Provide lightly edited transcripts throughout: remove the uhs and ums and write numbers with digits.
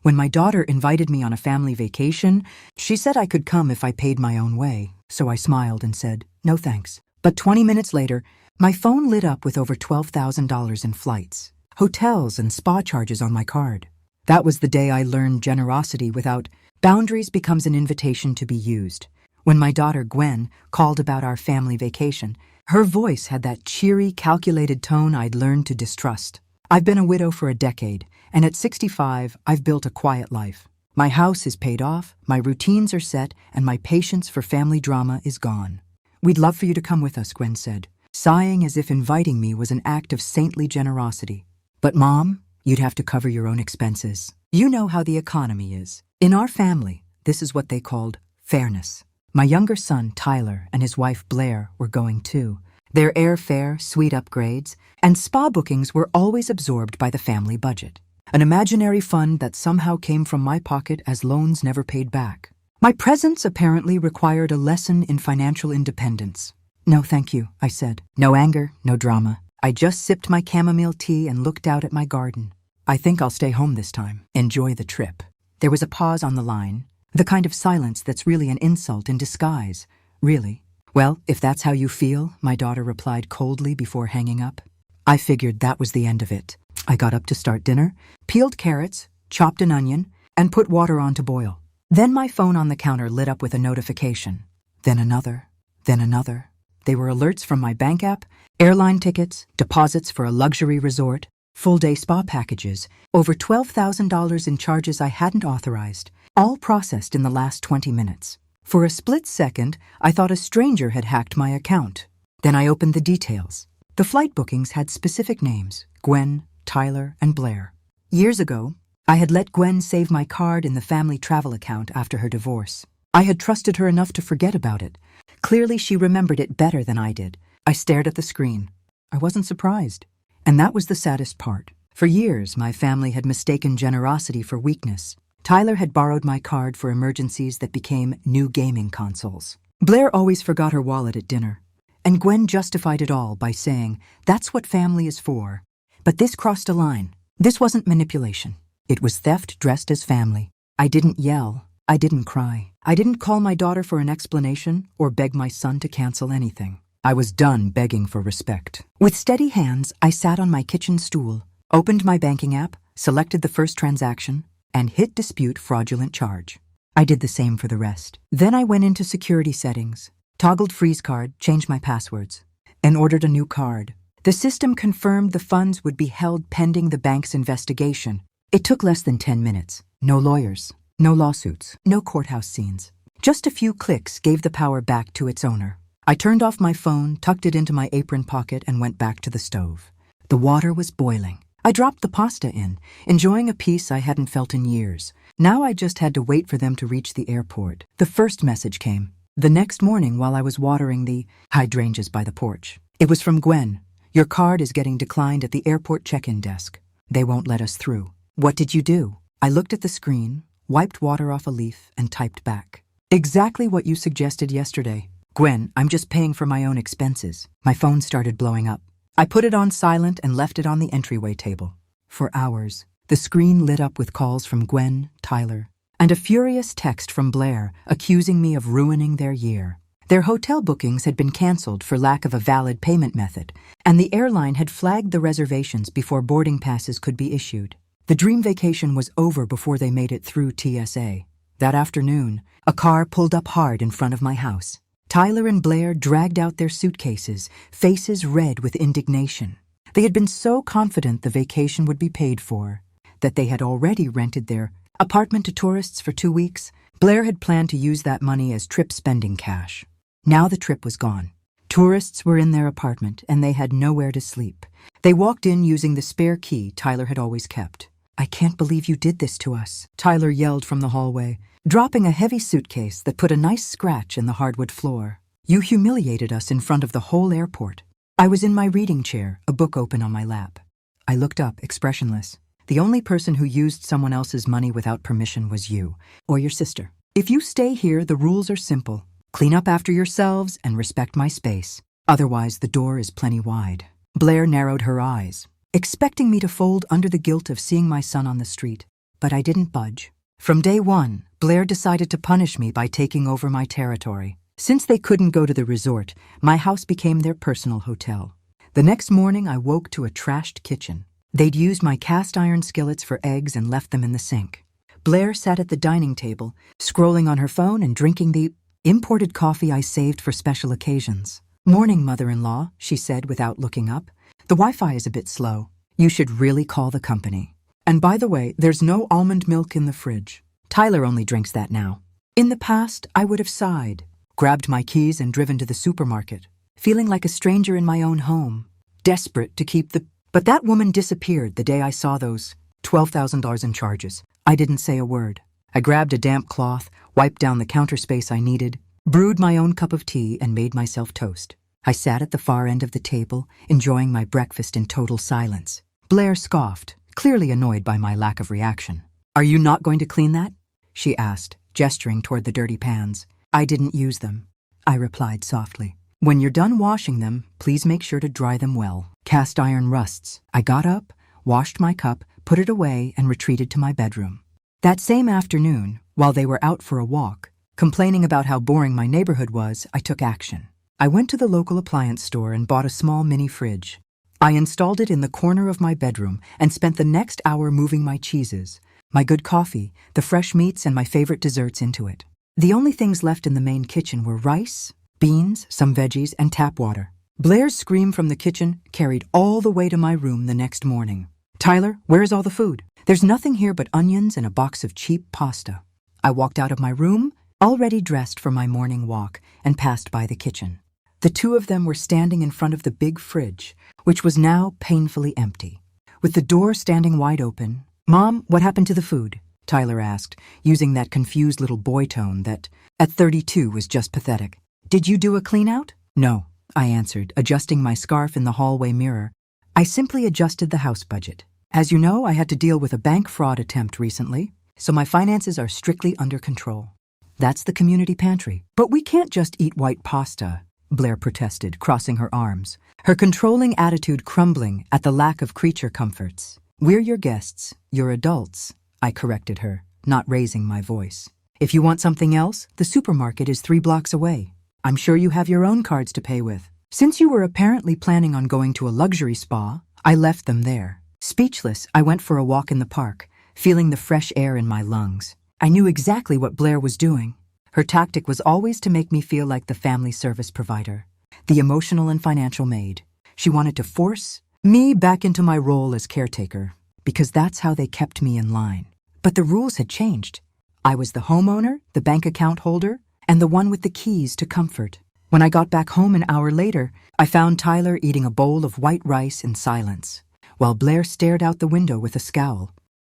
When my daughter invited me on a family vacation, she said I could come if I paid my own way, so I smiled and said, no thanks. But 20 minutes later, my phone lit up with over $12,000 in flights, hotels, and spa charges on my card. That was the day I learned generosity without boundaries becomes an invitation to be used. When my daughter Gwen called about our family vacation, her voice had that cheery, calculated tone I'd learned to distrust. I've been a widow for a decade, and at 65, I've built a quiet life. My house is paid off, my routines are set, and my patience for family drama is gone. We'd love for you to come with us, Gwen said, sighing as if inviting me was an act of saintly generosity. But Mom, you'd have to cover your own expenses. You know how the economy is. In our family, this is what they called fairness. My younger son, Tyler, and his wife, Blair, were going too. Their airfare, suite upgrades, and spa bookings were always absorbed by the family budget. An imaginary fund that somehow came from my pocket as loans never paid back. My presence apparently required a lesson in financial independence. No, thank you, I said. No anger, no drama. I just sipped my chamomile tea and looked out at my garden. I think I'll stay home this time. Enjoy the trip. There was a pause on the line, the kind of silence that's really an insult in disguise. Really? Well, if that's how you feel, my daughter replied coldly before hanging up. I figured that was the end of it. I got up to start dinner, peeled carrots, chopped an onion, and put water on to boil. Then my phone on the counter lit up with a notification. Then another, then another. They were alerts from my bank app, airline tickets, deposits for a luxury resort, full-day spa packages, over $12,000 in charges I hadn't authorized, all processed in the last 20 minutes. For a split second, I thought a stranger had hacked my account. Then I opened the details. The flight bookings had specific names: Gwen, Tyler, and Blair. Years ago, I had let Gwen save my card in the family travel account after her divorce. I had trusted her enough to forget about it. Clearly, she remembered it better than I did. I stared at the screen. I wasn't surprised. And that was the saddest part. For years, my family had mistaken generosity for weakness. Tyler had borrowed my card for emergencies that became new gaming consoles. Blair always forgot her wallet at dinner. And Gwen justified it all by saying, that's what family is for. But this crossed a line. This wasn't manipulation. It was theft dressed as family. I didn't yell. I didn't cry. I didn't call my daughter for an explanation or beg my son to cancel anything. I was done begging for respect. With steady hands, I sat on my kitchen stool, opened my banking app, selected the first transaction, and hit dispute fraudulent charge. I did the same for the rest. Then I went into security settings, toggled freeze card, changed my passwords, and ordered a new card. The system confirmed the funds would be held pending the bank's investigation. It took less than 10 minutes. No lawyers, no lawsuits, no courthouse scenes. Just a few clicks gave the power back to its owner. I turned off my phone, tucked it into my apron pocket, and went back to the stove. The water was boiling. I dropped the pasta in, enjoying a peace I hadn't felt in years. Now I just had to wait for them to reach the airport. The first message came the next morning while I was watering the hydrangeas by the porch. It was from Gwen. Your card is getting declined at the airport check-in desk. They won't let us through. What did you do? I looked at the screen, wiped water off a leaf, and typed back. Exactly what you suggested yesterday. Gwen, I'm just paying for my own expenses. My phone started blowing up. I put it on silent and left it on the entryway table. For hours, the screen lit up with calls from Gwen, Tyler, and a furious text from Blair accusing me of ruining their year. Their hotel bookings had been canceled for lack of a valid payment method, and the airline had flagged the reservations before boarding passes could be issued. The dream vacation was over before they made it through TSA. That afternoon, a car pulled up hard in front of my house. Tyler and Blair dragged out their suitcases, faces red with indignation. They had been so confident the vacation would be paid for that they had already rented their apartment to tourists for 2 weeks. Blair had planned to use that money as trip spending cash. Now the trip was gone. Tourists were in their apartment, and they had nowhere to sleep. They walked in using the spare key Tyler had always kept. I can't believe you did this to us, Tyler yelled from the hallway, dropping a heavy suitcase that put a nice scratch in the hardwood floor. You humiliated us in front of the whole airport. I was in my reading chair, a book open on my lap. I looked up, expressionless. The only person who used someone else's money without permission was you, or your sister. If you stay here, the rules are simple. Clean up after yourselves and respect my space. Otherwise, the door is plenty wide. Blair narrowed her eyes, expecting me to fold under the guilt of seeing my son on the street. but I didn't budge. From day one, Blair decided to punish me by taking over my territory. Since they couldn't go to the resort, my house became their personal hotel. The next morning, I woke to a trashed kitchen. They'd used my cast iron skillets for eggs and left them in the sink. Blair sat at the dining table, scrolling on her phone and drinking the imported coffee I saved for special occasions. "Morning, mother-in-law," she said without looking up. "The Wi-Fi is a bit slow. You should really call the company. And by the way, there's no almond milk in the fridge. Tyler only drinks that now." In the past, I would have sighed, grabbed my keys and driven to the supermarket, feeling like a stranger in my own home, desperate to keep the... But that woman disappeared the day I saw those $12,000 in charges. I didn't say a word. I grabbed a damp cloth, wiped down the counter space I needed, brewed my own cup of tea, and made myself toast. I sat at the far end of the table, enjoying my breakfast in total silence. Blair scoffed, clearly annoyed by my lack of reaction. "Are you not going to clean that?" she asked, gesturing toward the dirty pans. "I didn't use them," I replied softly. "When you're done washing them, please make sure to dry them well. Cast iron rusts." I got up, washed my cup, put it away, and retreated to my bedroom. That same afternoon, while they were out for a walk, complaining about how boring my neighborhood was, I took action. I went to the local appliance store and bought a small mini fridge. I installed it in the corner of my bedroom and spent the next hour moving my cheeses, my good coffee, the fresh meats, and my favorite desserts into it. The only things left in the main kitchen were rice, beans, some veggies, and tap water. Blair's scream from the kitchen carried all the way to my room the next morning. "Tyler, where's all the food? There's nothing here but onions and a box of cheap pasta." I walked out of my room, already dressed for my morning walk, and passed by the kitchen. The two of them were standing in front of the big fridge, which was now painfully empty. With the door standing wide open, "Mom, what happened to the food?" Tyler asked, using that confused little boy tone that, at 32, was just pathetic. "Did you do a clean-out?" "No," I answered, adjusting my scarf in the hallway mirror. "I simply adjusted the house budget. As you know, I had to deal with a bank fraud attempt recently, so my finances are strictly under control." "That's the community pantry." "But we can't just eat white pasta," Blair protested, crossing her arms, her controlling attitude crumbling at the lack of creature comforts. "We're your guests, you're adults," I corrected her, not raising my voice. "If you want something else, the supermarket is 3 blocks away. I'm sure you have your own cards to pay with." Since you were apparently planning on going to a luxury spa, I left them there. Speechless, I went for a walk in the park, feeling the fresh air in my lungs. I knew exactly what Blair was doing. Her tactic was always to make me feel like the family service provider, the emotional and financial maid. She wanted to force me back into my role as caretaker, because that's how they kept me in line. But the rules had changed. I was the homeowner, the bank account holder, and the one with the keys to comfort. When I got back home an hour later, I found Tyler eating a bowl of white rice in silence, while Blair stared out the window with a scowl.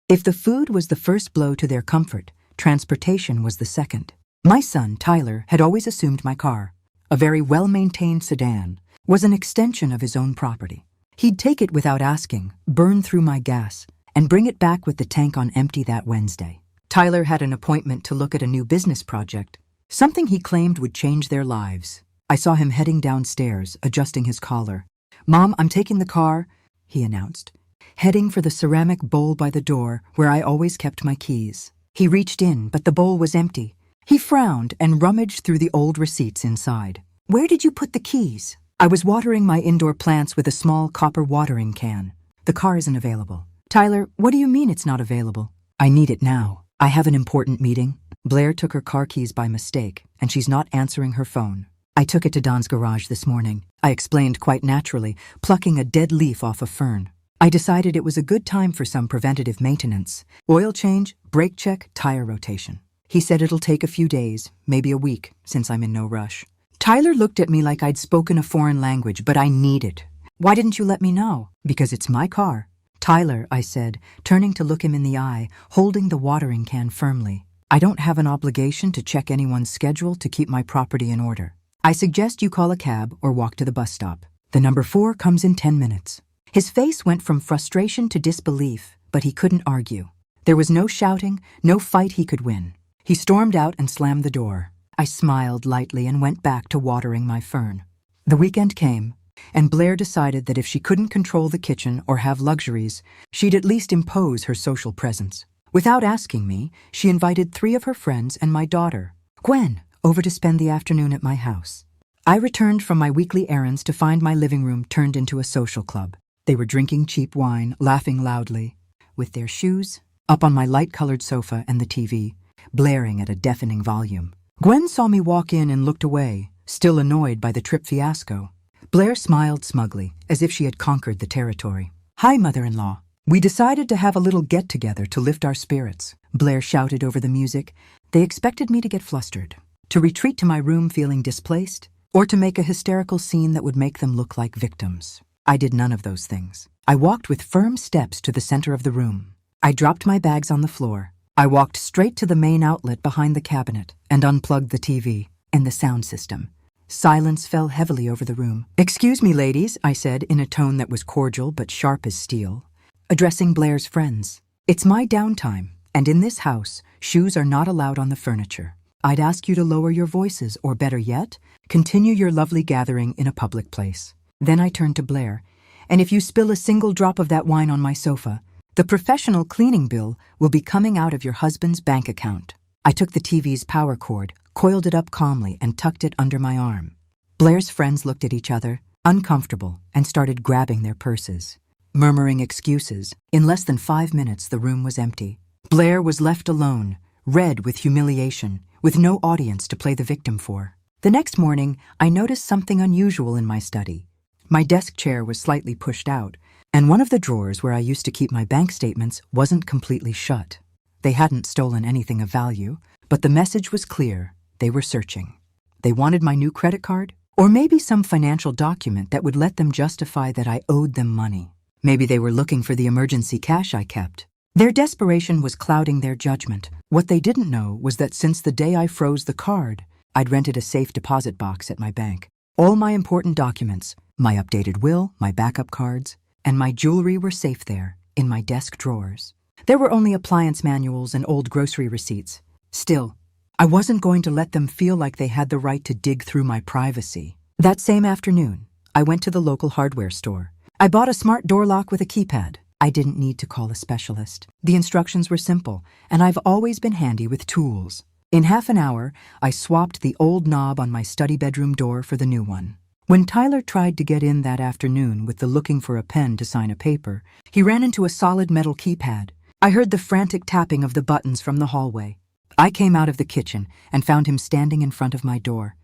If the food was the first blow to their comfort, transportation was the second. My son, Tyler, had always assumed my car, a very well-maintained sedan, was an extension of his own property. He'd take it without asking, burn through my gas, and bring it back with the tank on empty that Wednesday. Tyler had an appointment to look at a new business project, something he claimed would change their lives. I saw him heading downstairs, adjusting his collar. "Mom, I'm taking the car," he announced, heading for the ceramic bowl by the door where I always kept my keys. He reached in, but the bowl was empty. He frowned and rummaged through the old receipts inside. "Where did you put the keys?" "I was watering my indoor plants with a small copper watering can. The car isn't available." "Tyler, what do you mean it's not available?" "I need it now. I have an important meeting." Blair took her car keys by mistake, and she's not answering her phone. "I took it to Don's garage this morning," I explained quite naturally, plucking a dead leaf off a fern. I decided it was a good time for some preventative maintenance. Oil change, brake check, tire rotation. He said it'll take a few days, maybe a week, since I'm in no rush. Tyler looked at me like I'd spoken a foreign language, but I need it. "Why didn't you let me know?" "Because it's my car." "Tyler," I said, turning to look him in the eye, holding the watering can firmly. "I don't have an obligation to check anyone's schedule to keep my property in order. I suggest you call a cab or walk to the bus stop. The number 4 comes in 10 minutes. His face went from frustration to disbelief, but he couldn't argue. There was no shouting, no fight he could win. He stormed out and slammed the door. I smiled lightly and went back to watering my fern. The weekend came, and Blair decided that if she couldn't control the kitchen or have luxuries, she'd at least impose her social presence. Without asking me, she invited 3 of her friends and my daughter, Gwen, over to spend the afternoon at my house. I returned from my weekly errands to find my living room turned into a social club. They were drinking cheap wine, laughing loudly, with their shoes up on my light-colored sofa and the TV, blaring at a deafening volume. Gwen saw me walk in and looked away, still annoyed by the trip fiasco. Blair smiled smugly, as if she had conquered the territory. "Hi, mother-in-law. We decided to have a little get-together to lift our spirits," Blair shouted over the music. They expected me to get flustered, to retreat to my room feeling displaced, or to make a hysterical scene that would make them look like victims. I did none of those things. I walked with firm steps to the center of the room. I dropped my bags on the floor. I walked straight to the main outlet behind the cabinet and unplugged the TV and the sound system. Silence fell heavily over the room. "Excuse me, ladies," I said in a tone that was cordial but sharp as steel, addressing Blair's friends. "It's my downtime, and in this house, shoes are not allowed on the furniture. I'd ask you to lower your voices, or better yet, continue your lovely gathering in a public place." Then I turned to Blair. "And if you spill a single drop of that wine on my sofa, the professional cleaning bill will be coming out of your husband's bank account." I took the TV's power cord, coiled it up calmly, and tucked it under my arm. Blair's friends looked at each other, uncomfortable, and started grabbing their purses, murmuring excuses. In less than 5 minutes, the room was empty. Blair was left alone, red with humiliation, with no audience to play the victim for. The next morning, I noticed something unusual in my study. My desk chair was slightly pushed out, and one of the drawers where I used to keep my bank statements wasn't completely shut. They hadn't stolen anything of value, but the message was clear. They were searching. They wanted my new credit card, or maybe some financial document that would let them justify that I owed them money. Maybe they were looking for the emergency cash I kept. Their desperation was clouding their judgment. What they didn't know was that since the day I froze the card, I'd rented a safe deposit box at my bank. All my important documents, my updated will, my backup cards, and my jewelry were safe there, in my desk drawers. There were only appliance manuals and old grocery receipts. Still, I wasn't going to let them feel like they had the right to dig through my privacy. That same afternoon, I went to the local hardware store. I bought a smart door lock with a keypad. I didn't need to call a specialist. The instructions were simple, and I've always been handy with tools. In half an hour, I swapped the old knob on my study bedroom door for the new one. When Tyler tried to get in that afternoon with the looking for a pen to sign a paper, he ran into a solid metal keypad. I heard the frantic tapping of the buttons from the hallway. I came out of the kitchen and found him standing in front of my door,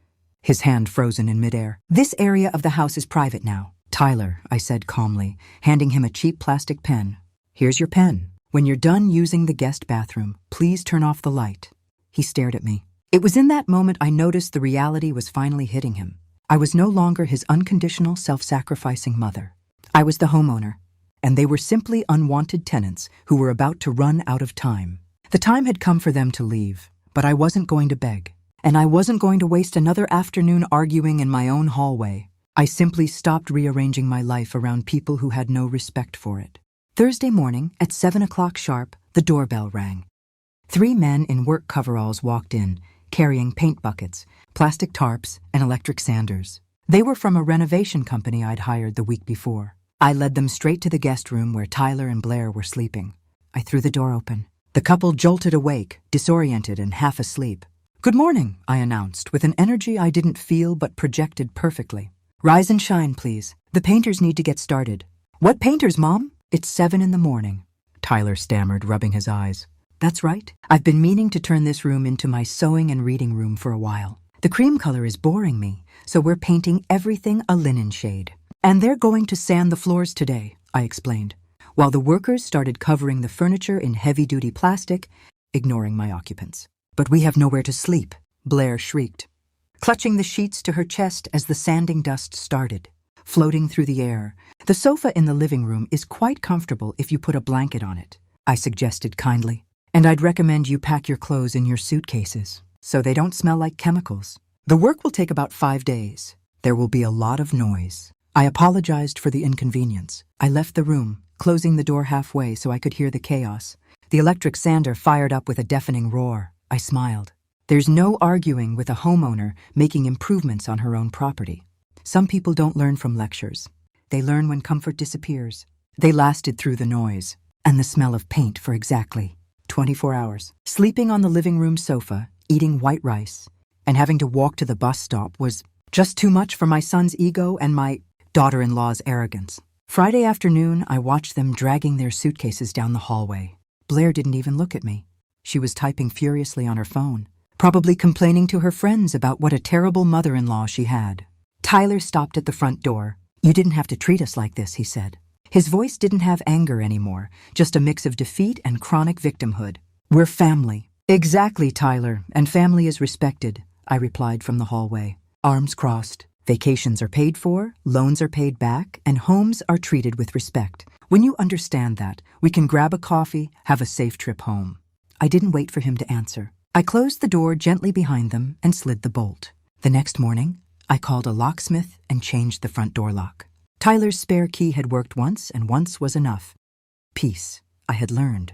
his hand frozen in midair. "This area of the house is private now." "Tyler," I said calmly, handing him a cheap plastic pen. "Here's your pen. When you're done using the guest bathroom, please turn off the light." He stared at me. It was in that moment I noticed the reality was finally hitting him. I was no longer his unconditional, self-sacrificing mother. I was the homeowner, and they were simply unwanted tenants who were about to run out of time. The time had come for them to leave, but I wasn't going to beg, and I wasn't going to waste another afternoon arguing in my own hallway. I simply stopped rearranging my life around people who had no respect for it. Thursday morning, at 7 o'clock sharp, the doorbell rang. 3 men in work coveralls walked in, carrying paint buckets, plastic tarps, and electric sanders. They were from a renovation company I'd hired the week before. I led them straight to the guest room where Tyler and Blair were sleeping. I threw the door open. The couple jolted awake, disoriented and half asleep. "Good morning," I announced, with an energy I didn't feel but projected perfectly. "Rise and shine, please. The painters need to get started." "What painters, Mom?" "It's 7 in the morning," Tyler stammered, rubbing his eyes. "That's right. I've been meaning to turn this room into my sewing and reading room for a while. The cream color is boring me, so we're painting everything a linen shade. And they're going to sand the floors today," I explained, while the workers started covering the furniture in heavy-duty plastic, ignoring my occupants. "But we have nowhere to sleep," Blair shrieked, clutching the sheets to her chest as the sanding dust started, floating through the air. "The sofa in the living room is quite comfortable if you put a blanket on it," I suggested kindly. "And I'd recommend you pack your clothes in your suitcases, so they don't smell like chemicals. The work will take about 5 days. There will be a lot of noise." I apologized for the inconvenience. I left the room, closing the door halfway so I could hear the chaos. The electric sander fired up with a deafening roar. I smiled. There's no arguing with a homeowner making improvements on her own property. Some people don't learn from lectures. They learn when comfort disappears. They lasted through the noise and the smell of paint for exactly 24 hours. Sleeping on the living room sofa, eating white rice, and having to walk to the bus stop was just too much for my son's ego and my daughter-in-law's arrogance. Friday afternoon, I watched them dragging their suitcases down the hallway. Blair didn't even look at me. She was typing furiously on her phone, probably complaining to her friends about what a terrible mother-in-law she had. Tyler stopped at the front door. "You didn't have to treat us like this," he said. His voice didn't have anger anymore, just a mix of defeat and chronic victimhood. "We're family." "Exactly, Tyler, and family is respected," I replied from the hallway. Arms crossed. Vacations are paid for, loans are paid back, and homes are treated with respect. When you understand that, we can grab a coffee, have a safe trip home. I didn't wait for him to answer. I closed the door gently behind them and slid the bolt. The next morning, I called a locksmith and changed the front door lock. Tyler's spare key had worked once, and once was enough. Peace, I had learned.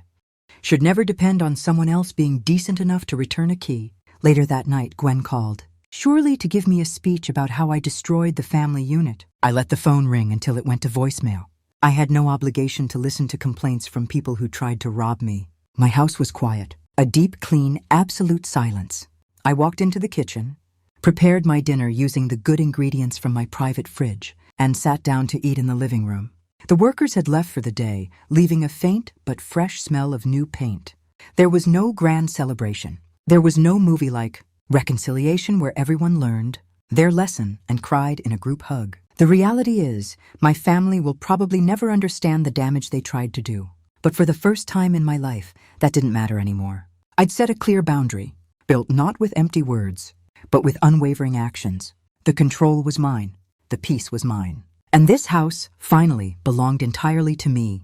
Should never depend on someone else being decent enough to return a key. Later that night, Gwen called, surely to give me a speech about how I destroyed the family unit. I let the phone ring until it went to voicemail. I had no obligation to listen to complaints from people who tried to rob me. My house was quiet, a deep, clean, absolute silence. I walked into the kitchen, prepared my dinner using the good ingredients from my private fridge, and sat down to eat in the living room. The workers had left for the day, leaving a faint but fresh smell of new paint. There was no grand celebration. There was no movie like Reconciliation where everyone learned their lesson and cried in a group hug. The reality is, my family will probably never understand the damage they tried to do. But for the first time in my life, that didn't matter anymore. I'd set a clear boundary, built not with empty words, but with unwavering actions. The control was mine. The peace was mine. And this house, finally, belonged entirely to me.